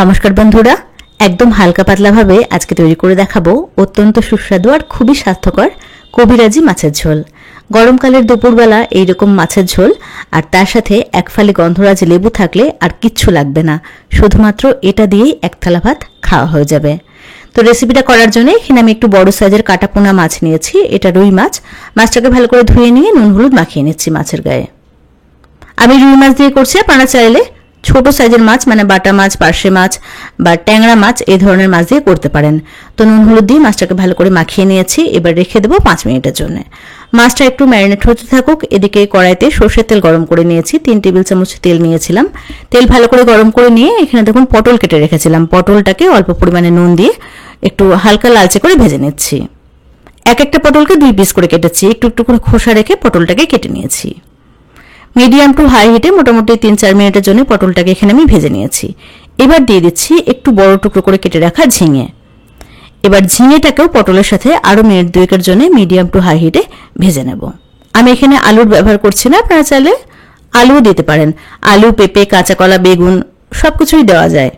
নমস্কার বন্ধুরা, একদম হালকা পাতলা ভাবে আজকে তৈরি করে দেখাবো অত্যন্ত সুস্বাদু আর খুবই স্বাস্থ্যকর কবিরাজি মাছের ঝোল। গরমকালের দুপুরবেলা এইরকম মাছের ঝোল আর তার সাথে এক ফালি গন্ধরাজ লেবু থাকলে আর কিচ্ছু লাগবে না, শুধুমাত্র এটা দিয়েই এক থালা ভাত খাওয়া হয়ে যাবে। তো রেসিপিটা করার জন্য এখানে আমি একটু বড় সাইজের কাটাপোনা মাছ নিয়েছি। এটা রুই মাছ। মাছটাকে ভালো করে ধুয়ে নিয়ে নুন হলুদ মাখিয়ে নিচ্ছি মাছের গায়ে। আমি রুই মাছ দিয়ে করছি, আপনারা চাইলে ছোট সাইজের মাছ মানে বাটা মাছ, পার্শে মাছ বা ট্যাংরা মাছ এই ধরনের মাছ দিয়ে করতে পারেন। তো নুন হলুদ দিয়ে মাছটাকে ভালো করে মাখিয়ে নিয়েছি। এবার রেখে দেবো 5 মিনিটের জন্য। মাছটা একটু ম্যারিনেট হতে থাকুক। এদিকে কড়াইতে সর্ষের তেল গরম করে নিয়েছি। 3 টেবিল চামচ তেল নিয়েছিলাম। তেল ভালো করে গরম করে নিয়ে এখানে দেখুন পটল কেটে রেখেছিলাম। পটলটাকে অল্প পরিমাণে নুন দিয়ে একটু হালকা লালচে করে ভেজে নিচ্ছি। একটা পটলকে 2 পিস করে কেটেছি। একটু একটু করে খোসা রেখে পটলটাকে কেটে নিয়েছি। মিডিয়াম টু হাই হিটে মোটামুটি 3-4 মিনিটের জন্য পটলটাকে এখানে আমি ভেজে নিয়েছি। এবার দিয়ে দিচ্ছি একটু বড় টুকরো করে কেটে রাখা ঝিঙে। এবার ঝিঙেটাকেও পটলের সাথে আরও মিনিট 2-এর জন্য মিডিয়াম টু হাই হিটে ভেজে নেব। আমি এখানে আলুর ব্যবহার করছি না, আপনারা চাইলে আলুও দিতে পারেন। আলু, পেঁপে, কাঁচা কলা, বেগুন সবকিছুই দেওয়া যায়।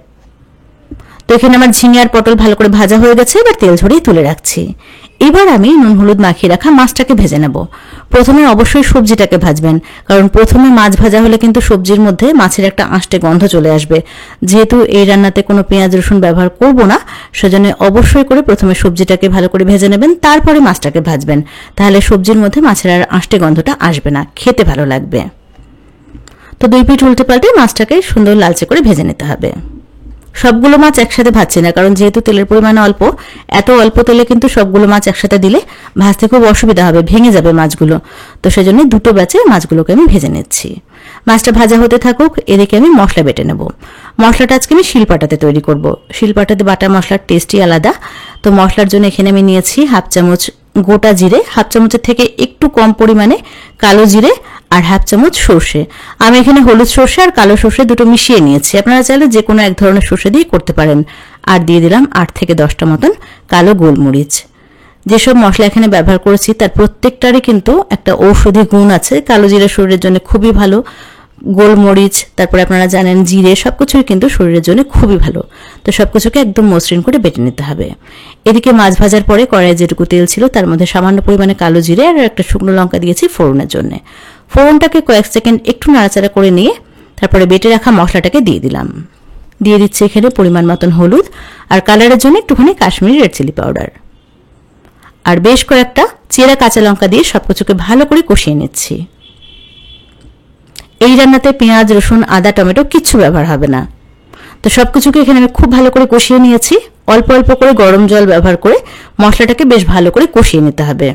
তো এখানে আমার ঝিঙে আর পটল ভালো করে ভাজা হয়ে গেছে। এবার তেল ঝরিয়ে তুলে রাখছি। এবার আমি নুন হলুদ মাখিয়ে রাখা মাছটাকে ভেজে নেব। প্রথমে অবশ্যই সবজিটাকে ভাজবেন, কারণ প্রথমে মাছ ভাজা হলে কিন্তু সবজির মধ্যে মাছের একটা আঁশটে গন্ধ চলে আসবে। যেহেতু এই রান্নাতে কোনো পেঁয়াজ রসুন ব্যবহার করব না, সেজন্য অবশ্যই করে প্রথমে সবজিটাকে ভালো করে ভেজে নেবেন, তারপরে মাছটাকে ভাজবেন। তাহলে সবজির মধ্যে মাছের আর আঁশটে গন্ধটা আসবে না, খেতে ভালো লাগবে। তো 2 পিঠ উল্টে পাল্টে মাছটাকে সুন্দর লালচে করে ভেজে নিতে হবে। সবগুলো মাছ একসাথে ভাজছি না, কারণ যেহেতু তেলের পরিমাণ অল্প, এত অল্প তেলে কিন্তু সবগুলো মাছ একসাথে দিলে ভাজতে খুব অসুবিধা হবে, ভেঙে যাবে মাছগুলো। তো সেজন্য 2টো ব্যাচে মাছগুলোকে আমি ভেজে নিচ্ছি। মাছটা ভাজা হতে থাকুক। এদিকে আমি মশলা বেটে নেব। মশলাটা আজকে আমি শিলপাটাতে তৈরি করব। শিলপাটাতে বাটা মশলার টেস্টই আলাদা। তো মশলার জন্য এখানে আমি নিয়েছি 1/2 চামচ গোটা জিরে, 1/2 চামচের থেকে একটু কম পরিমাণে কালো জিরে আর 1/2 চামচ সর্ষে। আমি এখানে হলুদ সর্ষে আর কালো সর্ষে দুটো মিশিয়ে নিয়েছি। আপনারা চাইলে যে কোনো এক ধরনের সর্ষে দিয়ে করতে পারেন। আর দিয়ে দিলাম 8 থেকে 10টা মতন কালো গোলমরিচ। যেসব মশলা এখানে ব্যবহার করেছি তার প্রত্যেকটারই কিন্তু একটা ঔষধি গুণ আছে। কালো জিরে শরীরের জন্য খুবই ভালো, গোলমরিচ, তারপরে আপনারা জানেন জিরে, সবকিছুই কিন্তু শরীরের জন্য খুবই ভালো। তো সবকিছুকে একদম মসৃণ করে বেটে নিতে হবে। এদিকে মাছ ভাজার পরে কড়াইয়ে যেটুকু তেল ছিল তার মধ্যে সামান্য পরিমাণে কালো জিরে আর একটা শুকনো লঙ্কা দিয়েছি ফোড়নের জন্য। ফোড়নটাকে কয়েক সেকেন্ড একটু নাড়াচাড়া করে নিয়ে তারপরে বেটে রাখা মশলাটাকে দিয়ে দিলাম। দিয়ে দিচ্ছি এখানে পরিমাণ মতন হলুদ আর কালারের জন্য একটুখানি কাশ্মীরি রেড চিলি পাউডার আর বেশ কয়েকটা চেরা কাঁচা লঙ্কা দিয়ে সবকিছুকে ভালো করে কষিয়ে নিচ্ছি। এই রান্নাতে পেঁয়াজ রসুন আদা টমেটো কিচ্ছু ব্যবহার হবে না। তো সবকিছুকে এখানে আমি খুব ভালো করে কষিয়ে নিয়েছি। অল্প অল্প করে গরম জল ব্যবহার করে মশলাটাকে বেশ ভালো করে কষিয়ে নিতে হবে।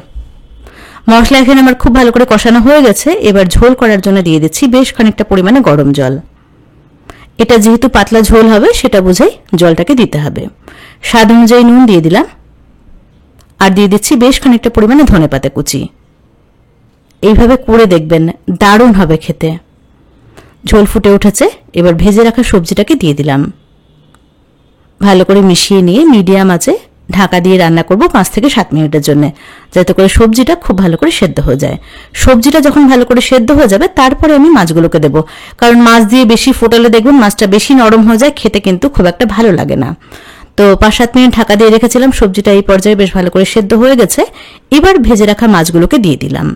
মশলা এখানে আমার খুব ভালো করে কষানো হয়ে গেছে। এবার ঝোল করার জন্য দিয়ে দিচ্ছি বেশ খানিকটা পরিমাণে গরম জল। এটা যেহেতু পাতলা ঝোল হবে সেটা বুঝেই জলটাকে দিতে হবে। স্বাদ অনুযায়ী নুন দিয়ে দিলাম আর দিয়ে দিচ্ছি বেশ খানিকটা পরিমাণে ধনেপাতা কুচি। এইভাবে করে দেখবেন, দারুণ হবে খেতে। ঝোল ফুটে উঠেছে। এবার ভেজে রাখা সবজিটাকে দিয়ে দিলাম। ভালো করে মিশিয়ে নিয়ে মিডিয়াম আঁচে ঢাকা দিয়ে রান্না করব 5 থেকে 7 মিনিটের জন্য, যাতে করে সবজিটা খুব ভালো করে সেদ্ধ হয়ে যায়। সবজিটা যখন ভালো করে সেদ্ধ হয়ে যাবে তারপরে আমি মাছগুলোকে দেবো, কারণ মাছ দিয়ে বেশি ফোটালে দেখবেন মাছটা বেশি নরম হয়ে যায়, খেতে কিন্তু খুব একটা ভালো লাগে না। তো 5-7 মিনিট ঢাকা দিয়ে রেখেছিলাম। সবজিটা এই পর্যায়ে বেশ ভালো করে সেদ্ধ হয়ে গেছে। এবার ভেজে রাখা মাছগুলোকে দিয়ে দিলাম।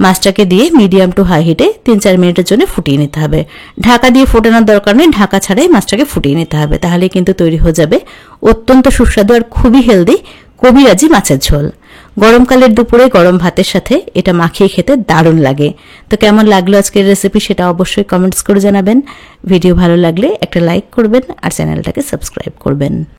মাছটাকে দিয়ে মিডিয়াম টু হাই হিটে 3-4 মিনিটের জন্য ফুটিয়ে নিতে হবে। ঢাকা দিয়ে ফোটানোর দরকার নেই, ঢাকা ছাড়াই মাছটাকে ফুটিয়ে নিতে হবে। তাহলে কিন্তু তৈরি হয়ে যাবে অত্যন্ত সুস্বাদু আর খুবই হেলদি কবিরাজি মাছের ঝোল। গরমকালের দুপুরে গরম ভাতের সাথে এটা মাখিয়ে খেতে দারুণ লাগে। তো কেমন লাগলো আজকের রেসিপি সেটা অবশ্যই কমেন্টস করে জানাবেন। ভিডিও ভালো লাগলে একটা লাইক করবেন আর চ্যানেলটাকে সাবস্ক্রাইব করবেন।